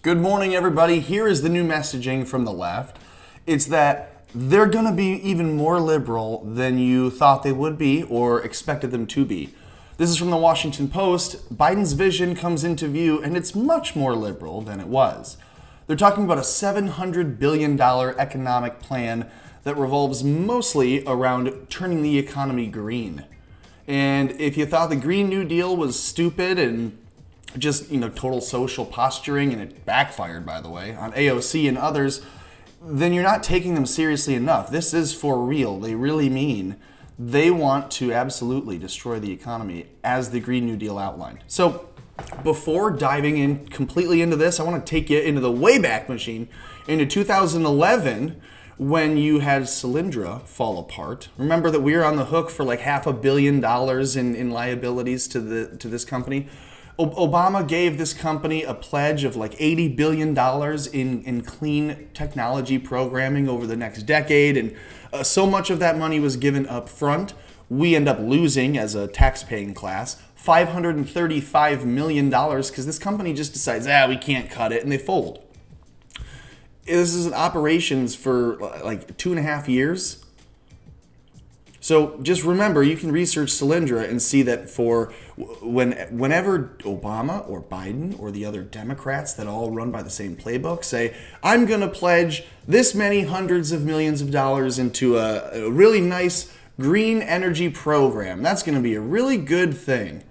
Good morning, everybody. Here is the new messaging from the left. It's that they're going to be even more liberal than you thought they would be or expected them to be. This is from the Washington Post. Biden's vision comes into view, and it's much more liberal than it was. They're talking about a $700 billion economic plan that revolves mostly around turning the economy green. And if you thought the Green New Deal was stupid and just, total social posturing, and it backfired, by the way, on AOC and others, then you're not taking them seriously enough. This is for real. They really mean they want to absolutely destroy the economy as the Green New Deal outlined. So before diving in completely into this, I want to take you into the Wayback Machine, into 2011, when you had Solyndra fall apart. Remember that we were on the hook for like $500 million in liabilities to this company. Obama gave this company a pledge of like $80 billion in clean technology programming over the next decade, and so much of that money was given up front. We end up losing as a tax-paying class $535 million because this company just decides, we can't cut it, and they fold. This is operations for like 2.5 years. So just remember, you can research Solyndra and see that for whenever Obama or Biden or the other Democrats that all run by the same playbook say, I'm going to pledge this many hundreds of millions of dollars into a really nice green energy program. That's going to be a really good thing.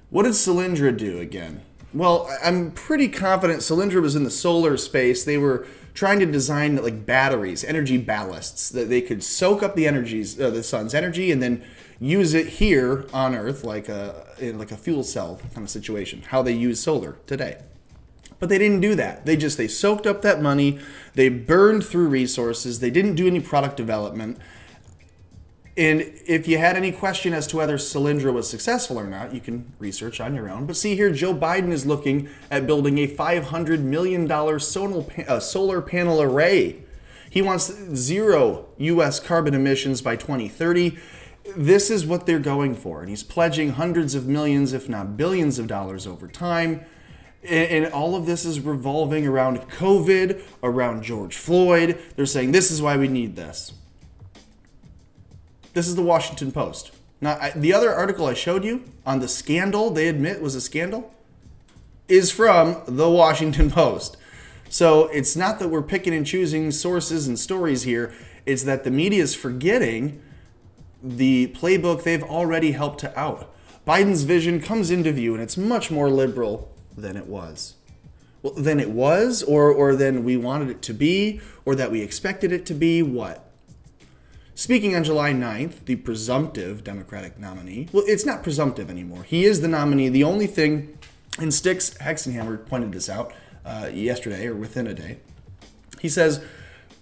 What did Solyndra do again? Well, I'm pretty confident Solyndra was in the solar space. They were trying to design like batteries, energy ballasts, that they could soak up the sun's energy and then use it here on Earth in a fuel cell kind of situation, how they use solar today. But they didn't do that. They soaked up that money, they burned through resources, they didn't do any product development. And if you had any question as to whether Solyndra was successful or not, you can research on your own. But see here, Joe Biden is looking at building a $500 million solar panel array. He wants 0 U.S. carbon emissions by 2030. This is what they're going for. And he's pledging hundreds of millions, if not billions of dollars over time. And all of this is revolving around COVID, around George Floyd. They're saying this is why we need this. This is the Washington Post. Now, the other article I showed you on the scandal they admit was a scandal is from the Washington Post. So it's not that we're picking and choosing sources and stories here. It's that the media is forgetting the playbook they've already helped to out. Biden's vision comes into view, and it's much more liberal than it was. Well, than it was, or than we wanted it to be, or that we expected it to be, what? Speaking on July 9th, the presumptive Democratic nominee, well, it's not presumptive anymore. He is the nominee. The only thing, and Styx Hexenhammer pointed this out yesterday or within a day, he says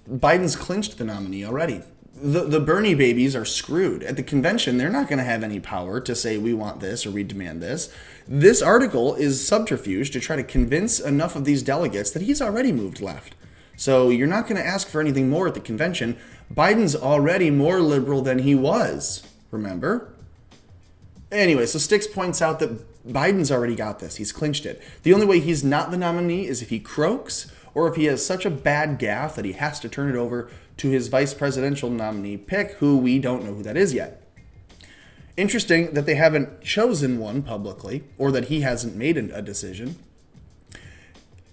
Biden's clinched the nominee already. The Bernie babies are screwed. At the convention, they're not going to have any power to say we want this or we demand this. This article is subterfuge to try to convince enough of these delegates that he's already moved left. So you're not going to ask for anything more at the convention. Biden's already more liberal than he was, remember? Anyway, so Styx points out that Biden's already got this. He's clinched it. The only way he's not the nominee is if he croaks or if he has such a bad gaffe that he has to turn it over to his vice presidential nominee pick, who we don't know who that is yet. Interesting that they haven't chosen one publicly, or that he hasn't made a decision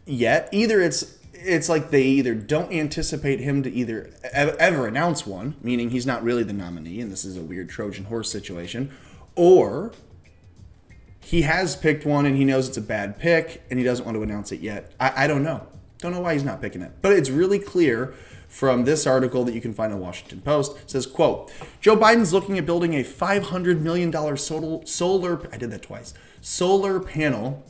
yet. Either it's like they either don't anticipate him to either ever announce one, meaning he's not really the nominee, and this is a weird Trojan horse situation, or he has picked one and he knows it's a bad pick and he doesn't want to announce it yet. I don't know. Don't know why he's not picking it. But it's really clear from this article that you can find on Washington Post. It says, quote, Joe Biden's looking at building a $500 million solar panel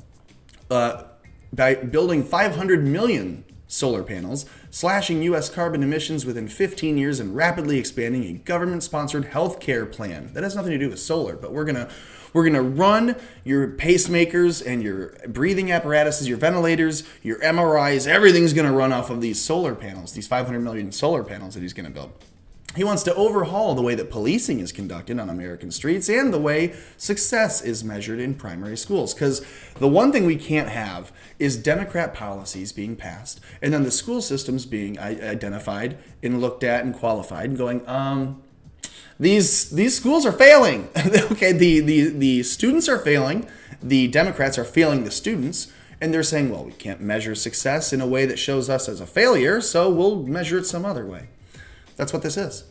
by building 500 million solar panels, slashing U.S. carbon emissions within 15 years, and rapidly expanding a government-sponsored health care plan. That has nothing to do with solar, but we're gonna run your pacemakers and your breathing apparatuses, your ventilators, your MRIs. Everything's gonna run off of these solar panels, these 500 million solar panels that he's gonna build. He wants to overhaul the way that policing is conducted on American streets and the way success is measured in primary schools. Because the one thing we can't have is Democrat policies being passed and then the school systems being identified and looked at and qualified and going, these schools are failing. Okay, the students are failing. The Democrats are failing the students. And they're saying, well, we can't measure success in a way that shows us as a failure, so we'll measure it some other way. That's what this is.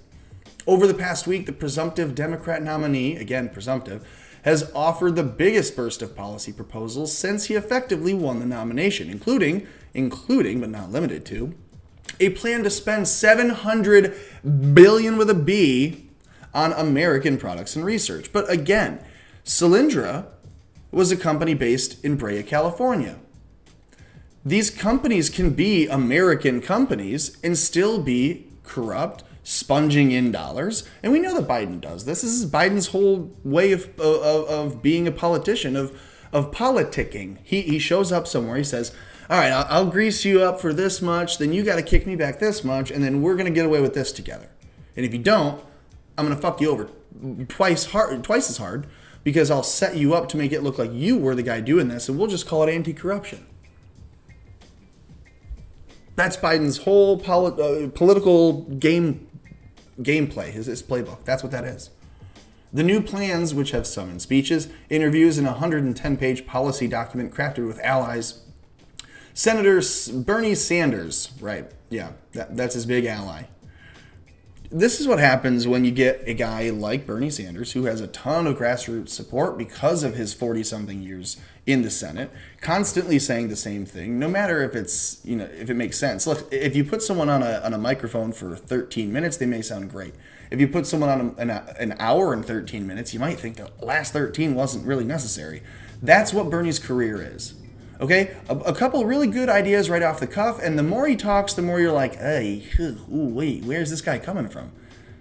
Over the past week, the presumptive Democrat nominee, again presumptive, has offered the biggest burst of policy proposals since he effectively won the nomination, including but not limited to, a plan to spend $700 billion with a B on American products and research. But again, Solyndra was a company based in Brea, California. These companies can be American companies and still be corrupt, sponging in dollars. And we know that Biden does this. This is Biden's whole way of being a politician, of politicking. He shows up somewhere, he says, all right, I'll grease you up for this much, then you got to kick me back this much, and then we're going to get away with this together. And if you don't, I'm going to fuck you over twice as hard, because I'll set you up to make it look like you were the guy doing this, and we'll just call it anti-corruption. That's Biden's whole political gameplay, his playbook. That's what that is. The new plans, which have summoned speeches, interviews, and a 110-page policy document crafted with allies. Senator Bernie Sanders, right, yeah, that's his big ally. This is what happens when you get a guy like Bernie Sanders, who has a ton of grassroots support because of his 40-something years in the Senate, constantly saying the same thing, no matter if it's, if it makes sense. Look, if you put someone on a microphone for 13 minutes, they may sound great. If you put someone on an hour and 13 minutes, you might think the last 13 wasn't really necessary. That's what Bernie's career is. Okay, a couple of really good ideas right off the cuff, and the more he talks, the more you're like, hey, wait, where's this guy coming from?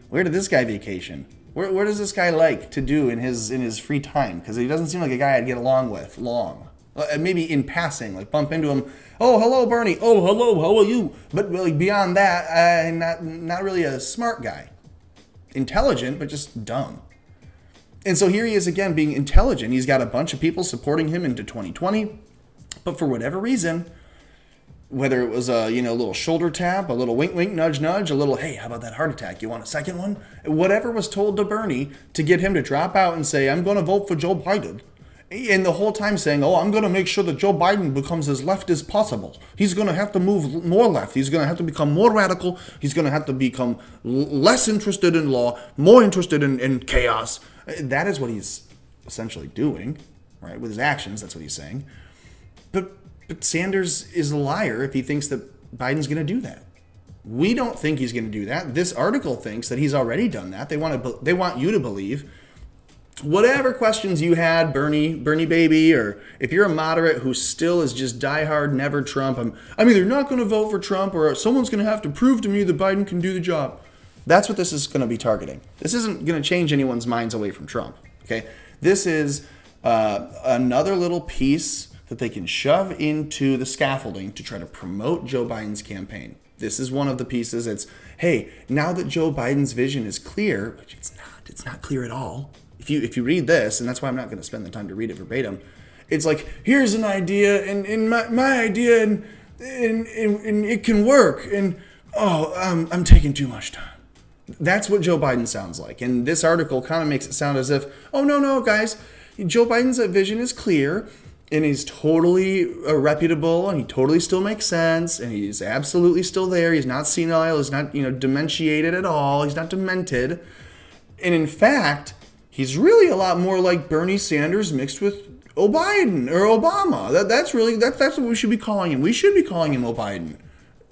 Where did this guy vacation? Where does this guy like to do in his free time? Because he doesn't seem like a guy I'd get along with long. Maybe in passing, like bump into him. Oh, hello, Bernie. Oh, hello, how are you? But really beyond that, not really a smart guy. Intelligent, but just dumb. And so here he is again being intelligent. He's got a bunch of people supporting him into 2020. But for whatever reason, whether it was a little shoulder tap, a little wink wink, nudge nudge, a little hey, how about that heart attack? You want a second one? Whatever was told to Bernie to get him to drop out and say, I'm going to vote for Joe Biden. And the whole time saying, oh, I'm going to make sure that Joe Biden becomes as left as possible. He's going to have to move more left. He's going to have to become more radical. He's going to have to become less interested in law, more interested in chaos. That is what he's essentially doing, right? With his actions, that's what he's saying. But Sanders is a liar if he thinks that Biden's going to do that. We don't think he's going to do that. This article thinks that he's already done that. They want you to believe. Whatever questions you had, Bernie baby, or if you're a moderate who still is just diehard, never Trump, I'm either not going to vote for Trump or someone's going to have to prove to me that Biden can do the job. That's what this is going to be targeting. This isn't going to change anyone's minds away from Trump. Okay, this is another little piece that they can shove into the scaffolding to try to promote Joe Biden's campaign. This is one of the pieces. It's, hey, now that Joe Biden's vision is clear, which it's not clear at all. If you read this, and that's why I'm not going to spend the time to read it verbatim, it's like, here's an idea, and my idea, and it can work, and I'm taking too much time. That's what Joe Biden sounds like. And this article kind of makes it sound as if, oh, no, guys, Joe Biden's vision is clear, and he's totally reputable, and he totally still makes sense, and he's absolutely still there. He's not senile. He's not, dementiated at all. He's not demented. And in fact, he's really a lot more like Bernie Sanders mixed with Biden or Obama. That's what we should be calling him. We should be calling him Biden.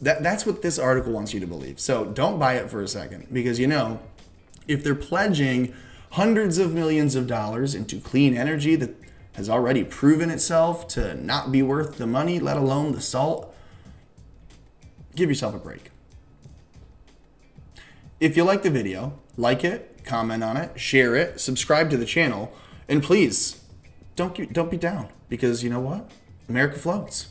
That's what this article wants you to believe. So don't buy it for a second, because if they're pledging hundreds of millions of dollars into clean energy that has already proven itself to not be worth the money, let alone the salt, give yourself a break. If you like the video, like it, comment on it, share it, subscribe to the channel, and please, don't be down, because you know what? America floats.